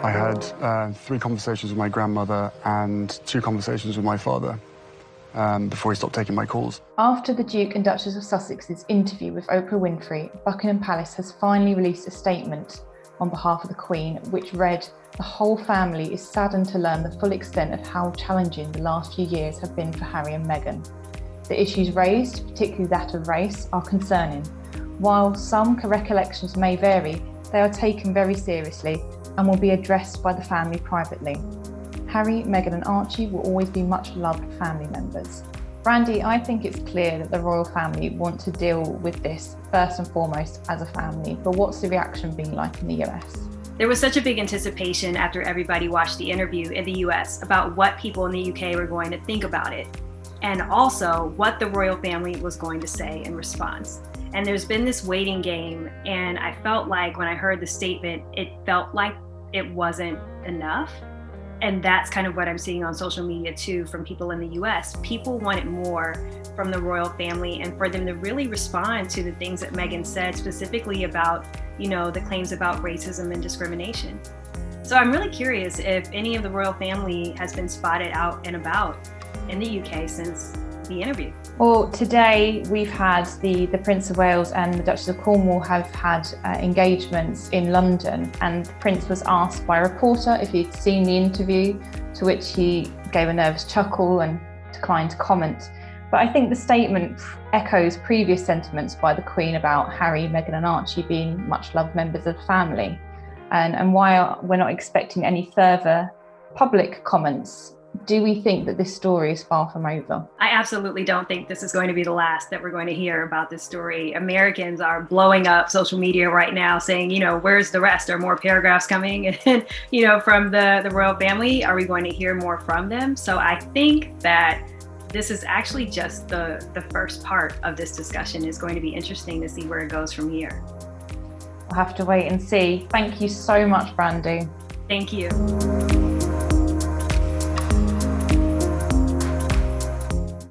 I had 3 conversations with my grandmother and 2 conversations with my father before he stopped taking my calls. After the Duke and Duchess of Sussex's interview with Oprah Winfrey, Buckingham Palace has finally released a statement on behalf of the Queen, which read, "The whole family is saddened to learn the full extent of how challenging the last few years have been for Harry and Meghan. The issues raised, particularly that of race, are concerning. While some recollections may vary, they are taken very seriously and will be addressed by the family privately. Harry, Meghan and Archie will always be much loved family members." Brandy, I think it's clear that the royal family want to deal with this first and foremost as a family, but what's the reaction been like in the US? There was such a big anticipation after everybody watched the interview in the US about what people in the UK were going to think about it, and also what the royal family was going to say in response. And there's been this waiting game, and I felt like when I heard the statement, it felt like it wasn't enough. And that's kind of what I'm seeing on social media too from people in the US. People wanted more from the royal family and for them to really respond to the things that Meghan said, specifically about, the claims about racism and discrimination. So I'm really curious if any of the royal family has been spotted out and about in the UK since the interview. Well, today we've had the Prince of Wales and the Duchess of Cornwall have had engagements in London, and the Prince was asked by a reporter if he'd seen the interview, to which he gave a nervous chuckle and declined to comment. But I think the statement echoes previous sentiments by the Queen about Harry, Meghan and Archie being much loved members of the family. And while we're not expecting any further public comments, do we think that this story is far from over? I absolutely don't think this is going to be the last that we're going to hear about this story. Americans are blowing up social media right now saying, where's the rest? Are more paragraphs coming? And, from the royal family, are we going to hear more from them? So I think that this is actually just the first part of this discussion. It's going to be interesting to see where it goes from here. We'll have to wait and see. Thank you so much, Brandy. Thank you.